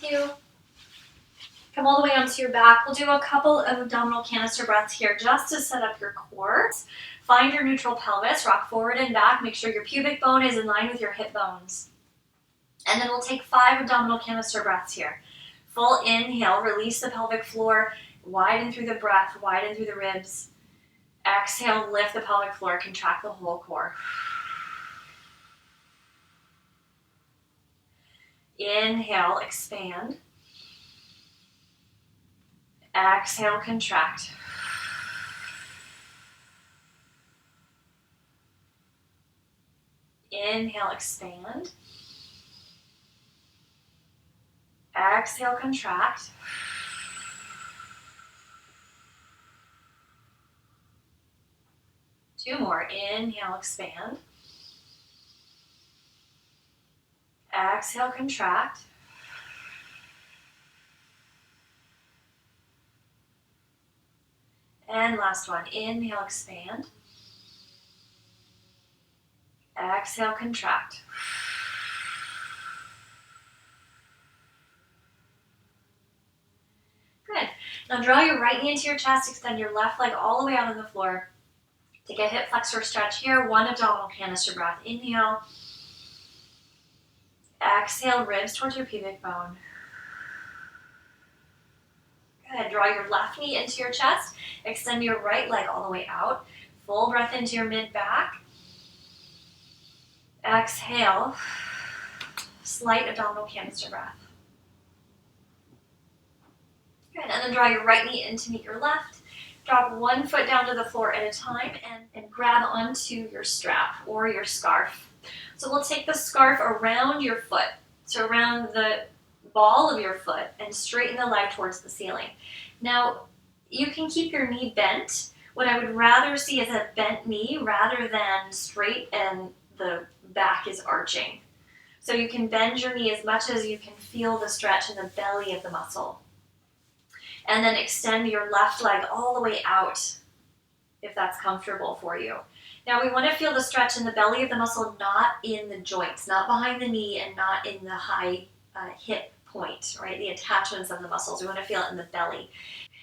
2. Come all the way onto your back. We'll do a couple of abdominal canister breaths here just to set up your core. Find your neutral pelvis, rock forward and back. Make sure your pubic bone is in line with your hip bones. And then we'll take 5 abdominal canister breaths here. Full inhale, release the pelvic floor, widen through the breath, widen through the ribs. Exhale, lift the pelvic floor, contract the whole core. Inhale, expand. Exhale, contract. Inhale, expand. Exhale, contract. Two more. Inhale, expand. Exhale, contract. And last one. Inhale, expand. Exhale, contract. Good. Now draw your right knee into your chest, extend your left leg all the way out on the floor. Take a hip flexor stretch here, 1 abdominal canister breath. Inhale. Exhale, ribs towards your pubic bone. Good. Draw your left knee into your chest. Extend your right leg all the way out. Full breath into your mid-back. Exhale. Slight abdominal canister breath. Good. And then draw your right knee in to meet your left. Drop 1 foot down to the floor at a time and grab onto your strap or your scarf. So we'll take the scarf around your foot, so around the ball of your foot, and straighten the leg towards the ceiling. Now, you can keep your knee bent. What I would rather see is a bent knee rather than straight and the back is arching. So you can bend your knee as much as you can feel the stretch in the belly of the muscle. And then extend your left leg all the way out if that's comfortable for you. Now we want to feel the stretch in the belly of the muscle, not in the joints, not behind the knee and not in the high hip point, right? The attachments of the muscles. We want to feel it in the belly.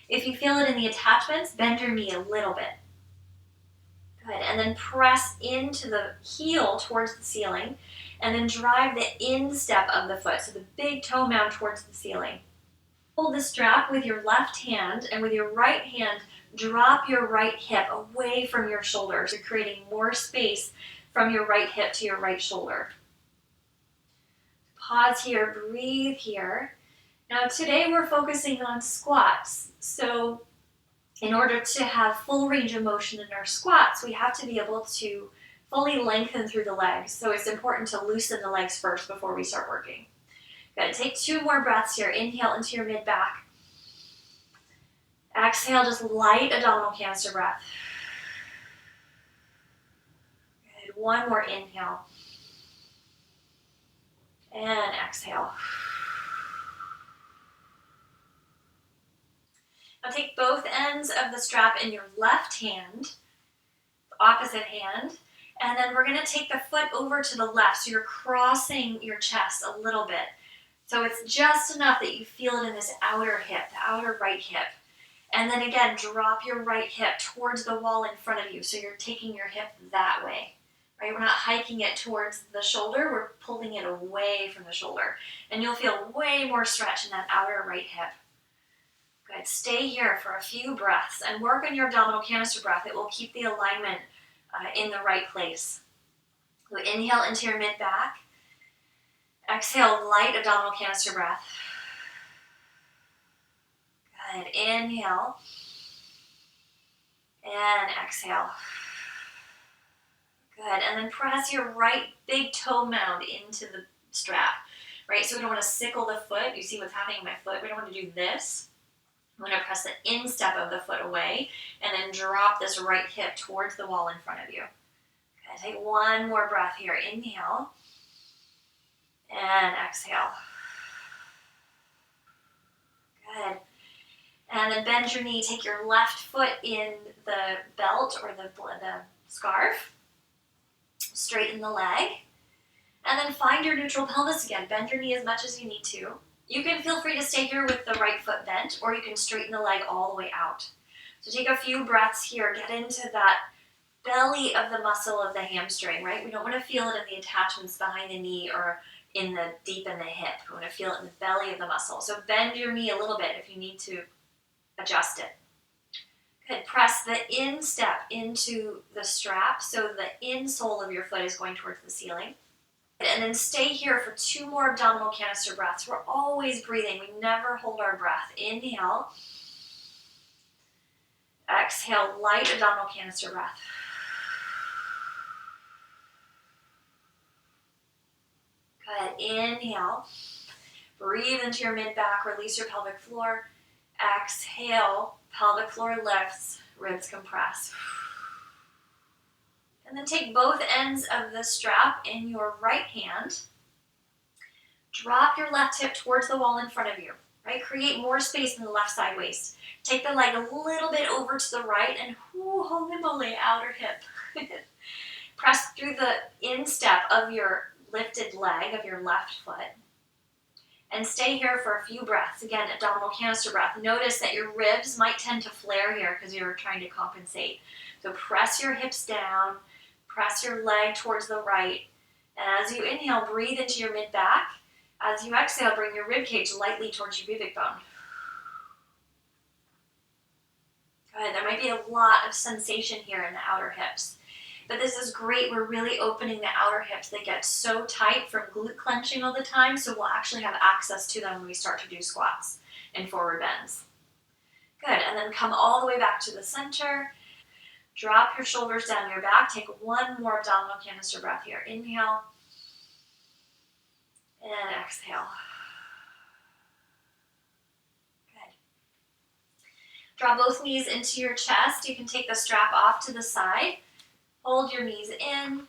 If you feel it in the attachments, bend your knee a little bit. Good. And then press into the heel towards the ceiling and then drive the instep of the foot, so the big toe mound towards the ceiling. Hold the strap with your left hand, and with your right hand, drop your right hip away from your shoulder. So you're creating more space from your right hip to your right shoulder. Pause here, breathe here. Now today we're focusing on squats. So in order to have full range of motion in our squats, we have to be able to fully lengthen through the legs. So it's important to loosen the legs first before we start working. Good. Take 2 more breaths here. Inhale into your mid-back. Exhale, just light abdominal canister breath. Good. 1 more inhale. And exhale. Now take both ends of the strap in your left hand, opposite hand, and then we're going to take the foot over to the left. So you're crossing your chest a little bit. So it's just enough that you feel it in this outer hip, the outer right hip. And then again, drop your right hip towards the wall in front of you. So you're taking your hip that way, right? We're not hiking it towards the shoulder. We're pulling it away from the shoulder. And you'll feel way more stretch in that outer right hip. Good. Stay here for a few breaths and work on your abdominal canister breath. It will keep the alignment in the right place. So inhale into your mid-back. Exhale, light abdominal canister breath. Good. Inhale. And exhale. Good. And then press your right big toe mound into the strap. Right? So we don't want to sickle the foot. You see what's happening in my foot? We don't want to do this. I'm going to press the instep of the foot away and then drop this right hip towards the wall in front of you. Okay, take 1 more breath here. Inhale. And exhale. Good. And then bend your knee. Take your left foot in the belt or the scarf. Straighten the leg. And then find your neutral pelvis again. Bend your knee as much as you need to. You can feel free to stay here with the right foot bent, or you can straighten the leg all the way out. So take a few breaths here, get into that belly of the muscle of the hamstring, right? We don't want to feel it in the attachments behind the knee or in the deep in the hip. We want to feel it in the belly of the muscle. So bend your knee a little bit if you need to adjust it. Good. Press the instep into the strap so the insole of your foot is going towards the ceiling. And then stay here for 2 more abdominal canister breaths. We're always breathing. We never hold our breath. Inhale. Exhale, light abdominal canister breath. Good. Inhale. Breathe into your mid-back. Release your pelvic floor. Exhale. Pelvic floor lifts. Ribs compress. And then take both ends of the strap in your right hand. Drop your left hip towards the wall in front of you. Right? Create more space in the left side waist. Take the leg a little bit over to the right and holy moly, outer hip. Press through the instep of your lifted leg of your left foot. And stay here for a few breaths. Again, abdominal canister breath. Notice that your ribs might tend to flare here because you're trying to compensate. So press your hips down. Press your leg towards the right. And as you inhale, breathe into your mid-back. As you exhale, bring your rib cage lightly towards your pubic bone. Good. There might be a lot of sensation here in the outer hips. But this is great. We're really opening the outer hips. They get so tight from glute clenching all the time, so we'll actually have access to them when we start to do squats and forward bends. Good. And then come all the way back to the center. Drop your shoulders down your back. Take 1 more abdominal canister breath here. Inhale. And exhale. Good. Draw both knees into your chest. You can take the strap off to the side. Hold your knees in. Good.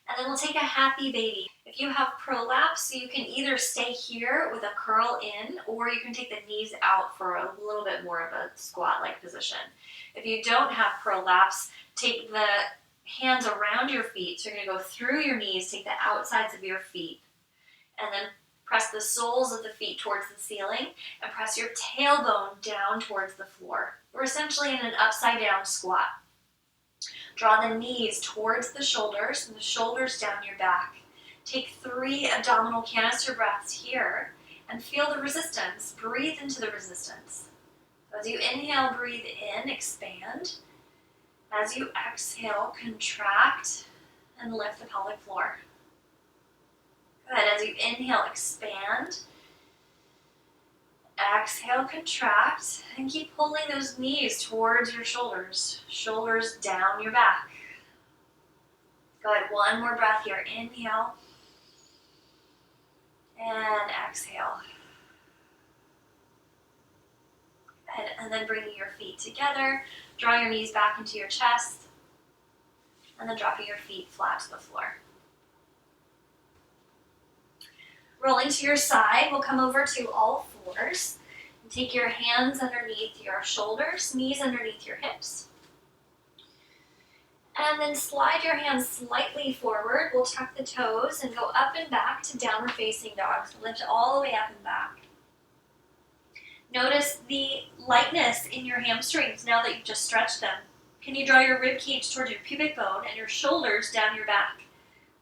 And then we'll take a happy baby. If you have prolapse, you can either stay here with a curl in, or you can take the knees out for a little bit more of a squat-like position. If you don't have prolapse, take the hands around your feet. So you're going to go through your knees, take the outsides of your feet, and then press the soles of the feet towards the ceiling, and press your tailbone down towards the floor. We're essentially in an upside-down squat. Draw the knees towards the shoulders, and the shoulders down your back. Take 3 abdominal canister breaths here, and feel the resistance. Breathe into the resistance. As you inhale, breathe in, expand. As you exhale, contract and lift the pelvic floor. Good. As you inhale, expand. Exhale, contract, and keep pulling those knees towards your shoulders. Shoulders down your back. Good. 1 more breath here. Inhale. And exhale. Good. And then bringing your feet together. Draw your knees back into your chest. And then dropping your feet flat to the floor. Rolling to your side, we'll come over to all fours. And take your hands underneath your shoulders, knees underneath your hips. And then slide your hands slightly forward. We'll tuck the toes and go up and back to downward facing dog. So lift all the way up and back. Notice the lightness in your hamstrings now that you've just stretched them. Can you draw your rib cage towards your pubic bone and your shoulders down your back?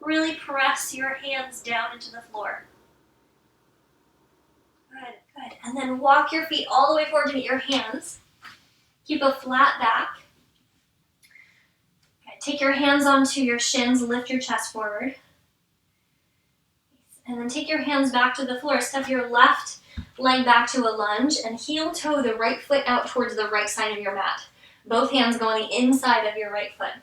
Really press your hands down into the floor. Good, good. And then walk your feet all the way forward to meet your hands. Keep a flat back. Okay, take your hands onto your shins, lift your chest forward. And then take your hands back to the floor. Step your left leg back to a lunge and heel toe the right foot out towards the right side of your mat. Both hands go on the inside of your right foot.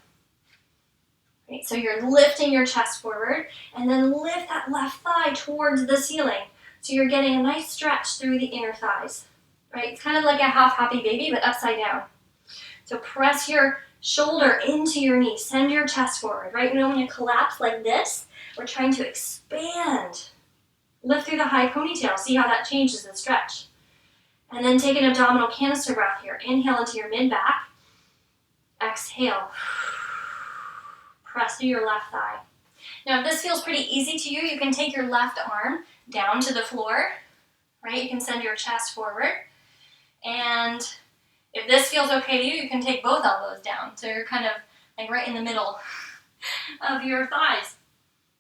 Right, so you're lifting your chest forward and then lift that left thigh towards the ceiling. So you're getting a nice stretch through the inner thighs. Right? It's kind of like a half happy baby, but upside down. So press your shoulder into your knee. Send your chest forward. Right? You know when you collapse like this, we're trying to expand. Lift through the high ponytail. See how that changes the stretch. And then take an abdominal canister breath here. Inhale into your mid-back. Exhale. Press through your left thigh. Now, if this feels pretty easy to you, you can take your left arm down to the floor, right? You can send your chest forward. And if this feels okay to you, you can take both elbows down. So you're kind of like right in the middle of your thighs.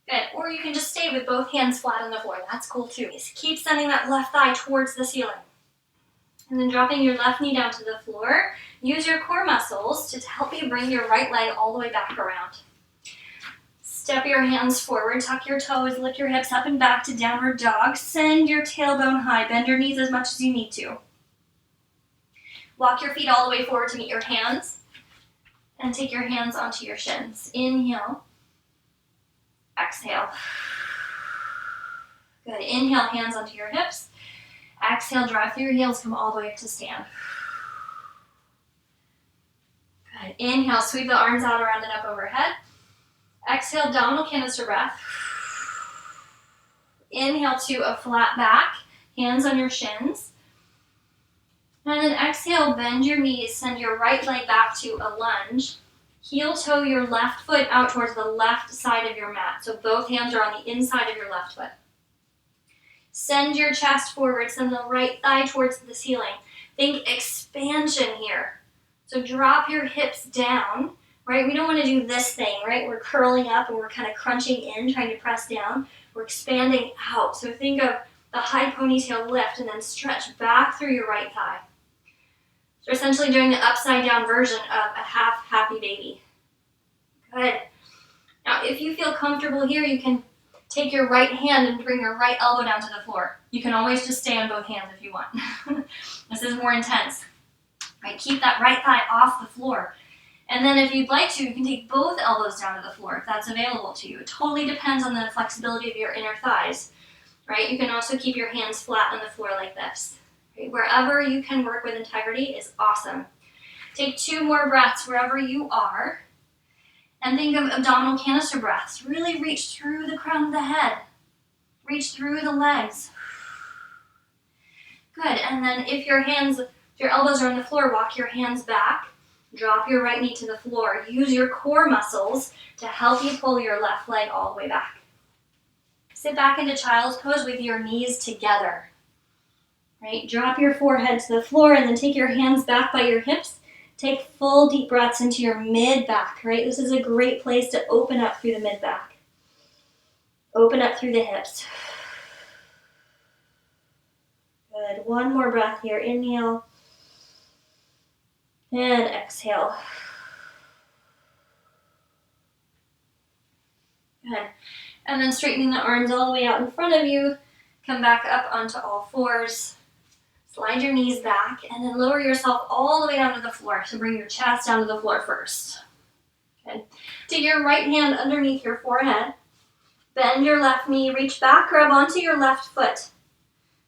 Good. Or you can just stay with both hands flat on the floor. That's cool too. Just keep sending that left thigh towards the ceiling. And then dropping your left knee down to the floor. Use your core muscles to help you bring your right leg all the way back around. Step your hands forward, tuck your toes, lift your hips up and back to downward dog. Send your tailbone high. Bend your knees as much as you need to. Walk your feet all the way forward to meet your hands. And take your hands onto your shins. Inhale. Exhale. Good. Inhale, hands onto your hips. Exhale, drive through your heels, come all the way up to stand. Good. Inhale, sweep the arms out around and up overhead. Exhale, abdominal canister breath. Inhale to a flat back, hands on your shins. And then exhale, bend your knees, send your right leg back to a lunge. Heel toe your left foot out towards the left side of your mat. So both hands are on the inside of your left foot. Send your chest forward, send the right thigh towards the ceiling. Think expansion here. So drop your hips down, right? We don't want to do this thing, right? We're curling up and we're kind of crunching in, trying to press down. We're expanding out. So think of the high ponytail lift and then stretch back through your right thigh. So essentially doing the upside down version of a half happy baby. Good. Now if you feel comfortable here, you can take your right hand and bring your right elbow down to the floor. You can always just stay on both hands if you want. This is more intense. Right, keep that right thigh off the floor. And then if you'd like to, you can take both elbows down to the floor if that's available to you. It totally depends on the flexibility of your inner thighs. Right? You can also keep your hands flat on the floor like this. Right? Wherever you can work with integrity is awesome. Take 2 more breaths wherever you are. And think of abdominal canister breaths. Really reach through the crown of the head. Reach through the legs. Good. And then if your elbows are on the floor, walk your hands back. Drop your right knee to the floor. Use your core muscles to help you pull your left leg all the way back. Sit back into child's pose with your knees together. Right? Drop your forehead to the floor and then take your hands back by your hips. Take full deep breaths into your mid-back, right? This is a great place to open up through the mid-back. Open up through the hips. Good. One more breath here. Inhale. And exhale. Good. And then straightening the arms all the way out in front of you. Come back up onto all fours. Slide your knees back and then lower yourself all the way down to the floor. So bring your chest down to the floor first. Good. Take your right hand underneath your forehead. Bend your left knee, reach back, grab onto your left foot.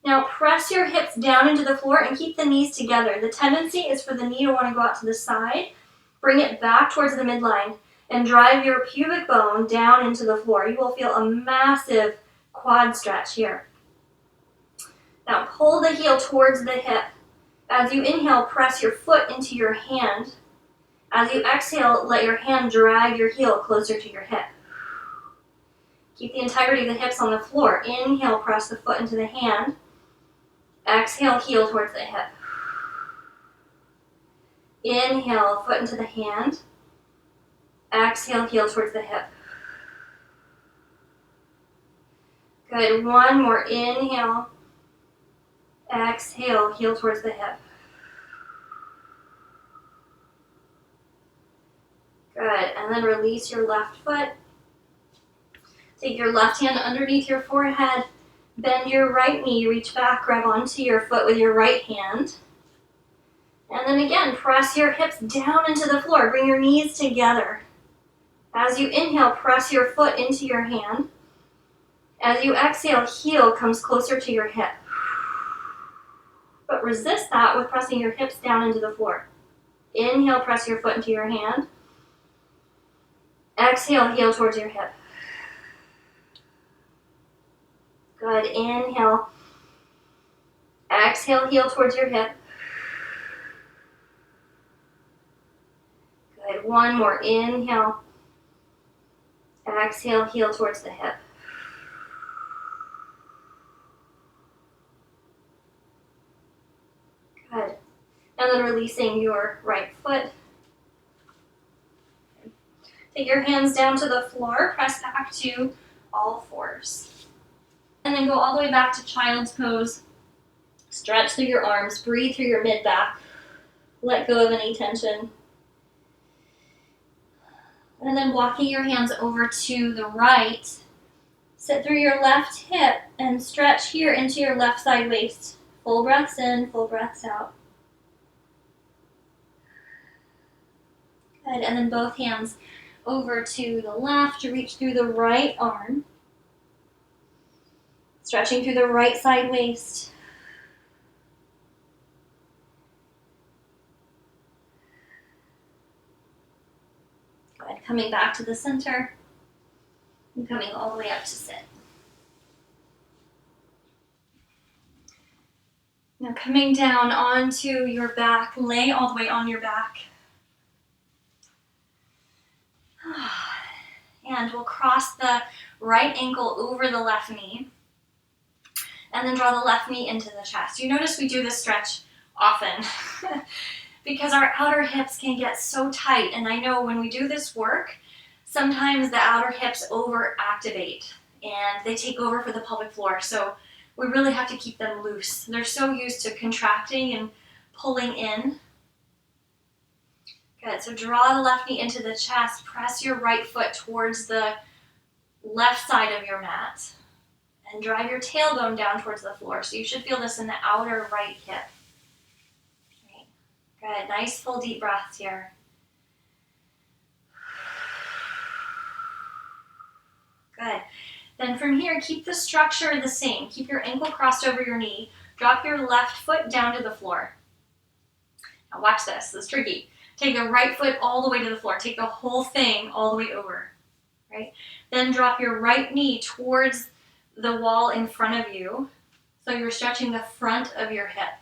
Now press your hips down into the floor and keep the knees together. The tendency is for the knee to want to go out to the side. Bring it back towards the midline and drive your pubic bone down into the floor. You will feel a massive quad stretch here. Now pull the heel towards the hip. As you inhale, press your foot into your hand. As you exhale, let your hand drag your heel closer to your hip. Keep the integrity of the hips on the floor. Inhale, press the foot into the hand. Exhale, heel towards the hip. Inhale, foot into the hand. Exhale, heel towards the hip. Good. One more. Inhale. Exhale, heel towards the hip. Good. And then release your left foot. Take your left hand underneath your forehead. Bend your right knee. Reach back. Grab onto your foot with your right hand. And then again, press your hips down into the floor. Bring your knees together. As you inhale, press your foot into your hand. As you exhale, heel comes closer to your hip. But resist that with pressing your hips down into the floor. Inhale, press your foot into your hand. Exhale, heel towards your hip. Good. Inhale. Exhale, heel towards your hip. Good. One more. Inhale. Exhale, heel towards the hip. Good. And then releasing your right foot. Take your hands down to the floor, press back to all fours. And then go all the way back to child's pose. Stretch through your arms, breathe through your mid-back. Let go of any tension. And then walking your hands over to the right, sit through your left hip and stretch here into your left side waist. Full breaths in, full breaths out. Good, and then both hands over to the left, reach through the right arm. Stretching through the right side waist. Good, coming back to the center and coming all the way up to sit. Now coming down onto your back, lay all the way on your back. And we'll cross the right ankle over the left knee. And then draw the left knee into the chest. You notice we do this stretch often because our outer hips can get so tight. And I know when we do this work, sometimes the outer hips overactivate and they take over for the pelvic floor. So we really have to keep them loose. They're so used to contracting and pulling in. Good, so draw the left knee into the chest. Press your right foot towards the left side of your mat. And drive your tailbone down towards the floor. So you should feel this in the outer right hip. Right. Good, nice full deep breaths here. Good. Then from here, keep the structure the same. Keep your ankle crossed over your knee. Drop your left foot down to the floor. Now watch this, this is tricky. Take the right foot all the way to the floor. Take the whole thing all the way over, right? Then drop your right knee towards the wall in front of you. So you're stretching the front of your hip.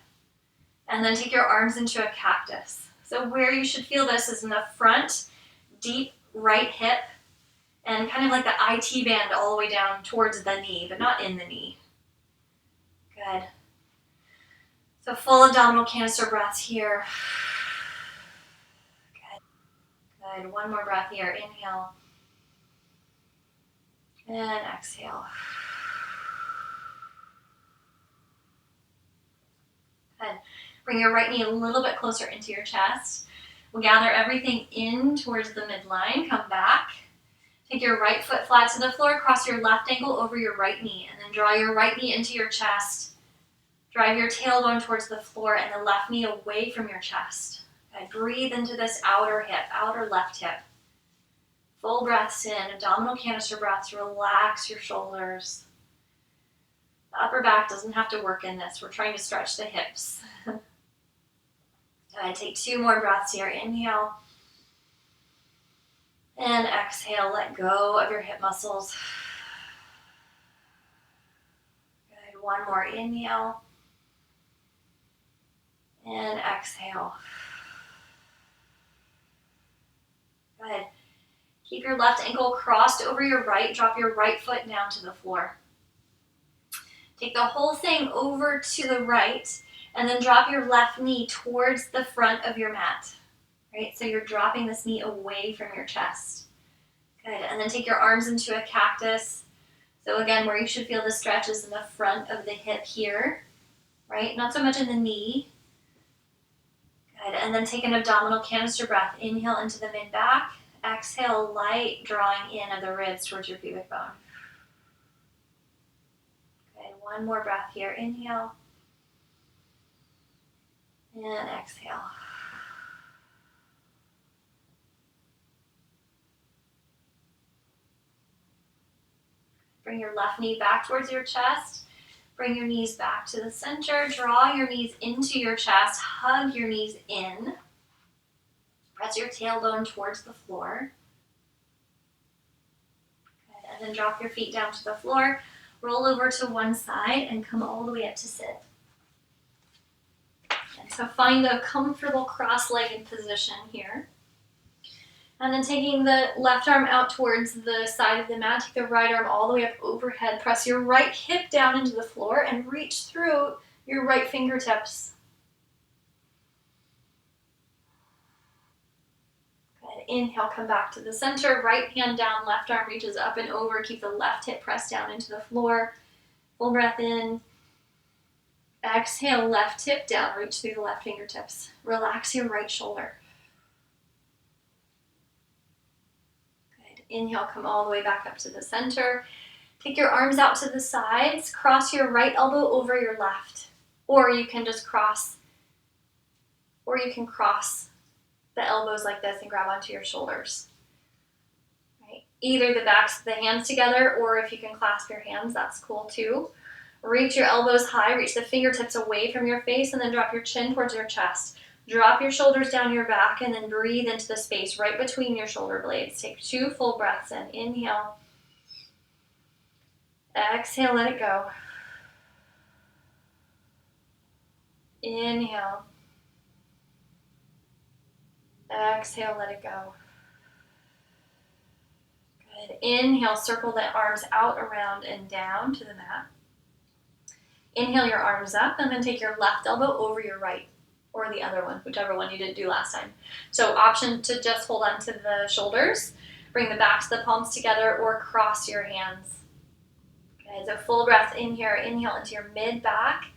And then take your arms into a cactus. So where you should feel this is in the front, deep right hip, and kind of like the IT band all the way down towards the knee, but not in the knee. Good. So full abdominal canister breaths here. Good. Good. One more breath here. Inhale. And exhale. Good. Bring your right knee a little bit closer into your chest. We'll gather everything in towards the midline. Come back. Take your right foot flat to the floor. Cross your left ankle over your right knee. And then draw your right knee into your chest. Drive your tailbone towards the floor and the left knee away from your chest. Okay, breathe into this outer hip, outer left hip. Full breaths in, abdominal canister breaths. Relax your shoulders. The upper back doesn't have to work in this. We're trying to stretch the hips. Take 2 more breaths here. Inhale. And exhale. Let go of your hip muscles. Good. One more. Inhale. And exhale. Good. Keep your left ankle crossed over your right. Drop your right foot down to the floor. Take the whole thing over to the right and then drop your left knee towards the front of your mat. Right? So you're dropping this knee away from your chest. Good. And then take your arms into a cactus. So again, where you should feel the stretch is in the front of the hip here. Right? Not so much in the knee. Good. And then take an abdominal canister breath. Inhale into the mid-back. Exhale, light drawing in of the ribs towards your pubic bone. Good. One more breath here. Inhale. And exhale. Bring your left knee back towards your chest. Bring your knees back to the center. Draw your knees into your chest. Hug your knees in. Press your tailbone towards the floor. Good. And then drop your feet down to the floor. Roll over to one side and come all the way up to sit. And so find a comfortable cross-legged position here. And then taking the left arm out towards the side of the mat, take the right arm all the way up overhead. Press your right hip down into the floor and reach through your right fingertips. Good. Inhale, come back to the center. Right hand down, left arm reaches up and over. Keep the left hip pressed down into the floor. Full breath in. Exhale, left hip down. Reach through the left fingertips. Relax your right shoulder. Inhale, come all the way back up to the center. Take your arms out to the sides. Cross your right elbow over your left. Or you can just cross the elbows like this and grab onto your shoulders. Right? Either the backs of the hands together, or if you can clasp your hands, that's cool too. Reach your elbows high, reach the fingertips away from your face, and then drop your chin towards your chest. Drop your shoulders down your back and then breathe into the space right between your shoulder blades. Take 2 full breaths in. Inhale. Exhale, let it go. Inhale. Exhale, let it go. Good. Inhale, circle the arms out, around, and down to the mat. Inhale your arms up and then take your left elbow over your right. Or the other one, whichever one you didn't do last time. So option to just hold on to the shoulders, bring the backs of the palms together, or cross your hands. Okay, so full breath in here. Inhale into your mid-back.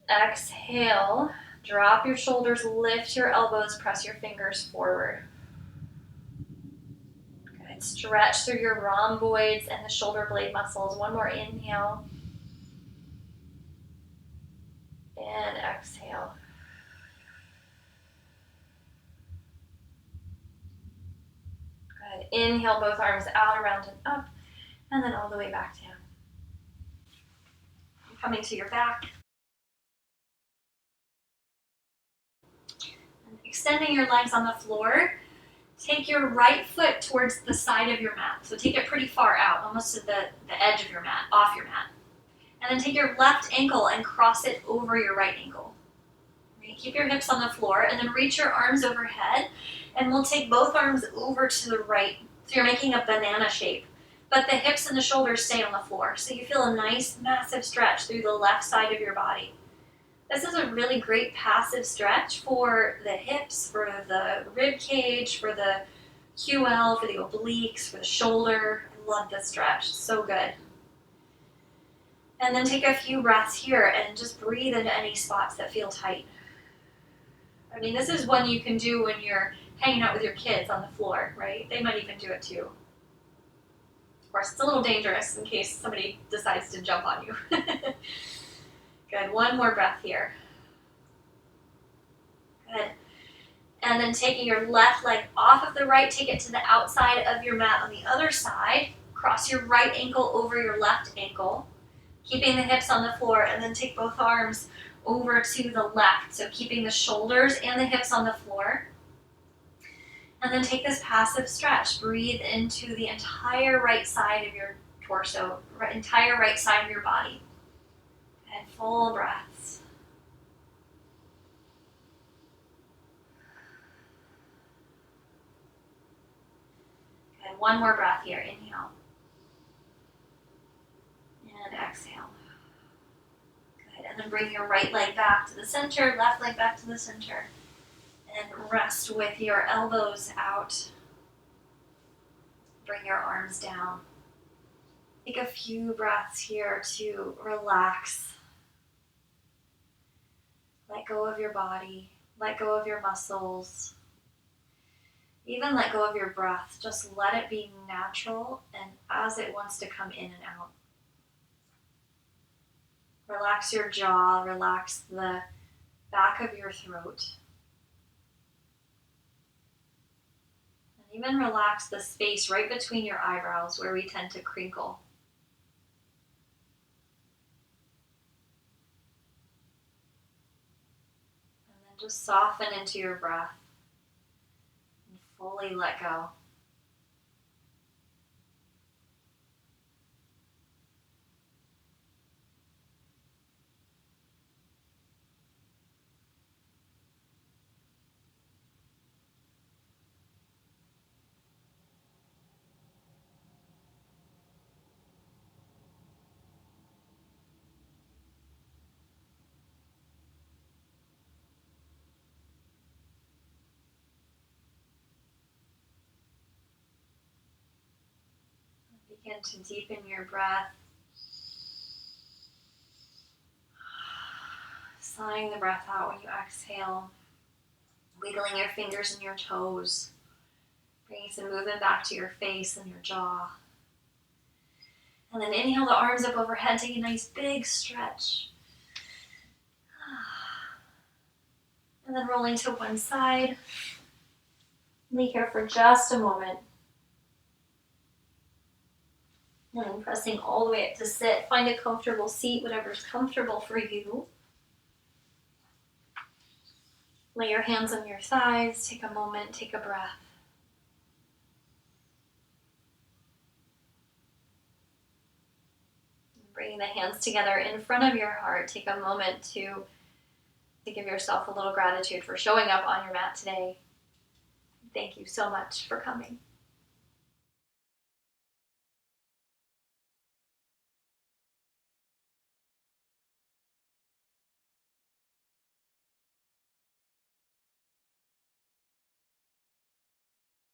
Exhale, drop your shoulders, lift your elbows, press your fingers forward. Good, stretch through your rhomboids and the shoulder blade muscles. One more inhale. And exhale. Good. Inhale, both arms out, around, and up, and then all the way back down. Coming to your back. And extending your legs on the floor. Take your right foot towards the side of your mat. So take it pretty far out, almost to the edge of your mat, off your mat. And then take your left ankle and cross it over your right ankle. Keep your hips on the floor and then reach your arms overhead, and we'll take both arms over to the right. So you're making a banana shape, but the hips and the shoulders stay on the floor. So you feel a nice massive stretch through the left side of your body. This is a really great passive stretch for the hips, for the rib cage, for the QL, for the obliques, for the shoulder. I love this stretch, so good. And then take a few breaths here and just breathe into any spots that feel tight. I mean, this is one you can do when you're hanging out with your kids on the floor, right? They might even do it too. Of course, it's a little dangerous in case somebody decides to jump on you. Good, one more breath here. Good. And then taking your left leg off of the right, take it to the outside of your mat on the other side. Cross your right ankle over your left ankle, keeping the hips on the floor, and then take both arms over to the left, so keeping the shoulders and the hips on the floor. And then take this passive stretch. Breathe into the entire right side of your torso, entire right side of your body. And full breaths. Good, one more breath here. Inhale. And exhale. And then bring your right leg back to the center, left leg back to the center. And rest with your elbows out. Bring your arms down. Take a few breaths here to relax. Let go of your body. Let go of your muscles. Even let go of your breath. Just let it be natural and as it wants to come in and out. Relax your jaw, relax the back of your throat. And even relax the space right between your eyebrows where we tend to crinkle. And then just soften into your breath and fully let go. Begin to deepen your breath. Sighing the breath out when you exhale. Wiggling your fingers and your toes. Bringing some movement back to your face and your jaw. And then inhale the arms up overhead. Take a nice big stretch. And then rolling to one side. Lay here for just a moment. And then pressing all the way up to sit. Find a comfortable seat, whatever's comfortable for you. Lay your hands on your thighs. Take a moment, take a breath. Bringing the hands together in front of your heart. Take a moment to give yourself a little gratitude for showing up on your mat today. Thank you so much for coming.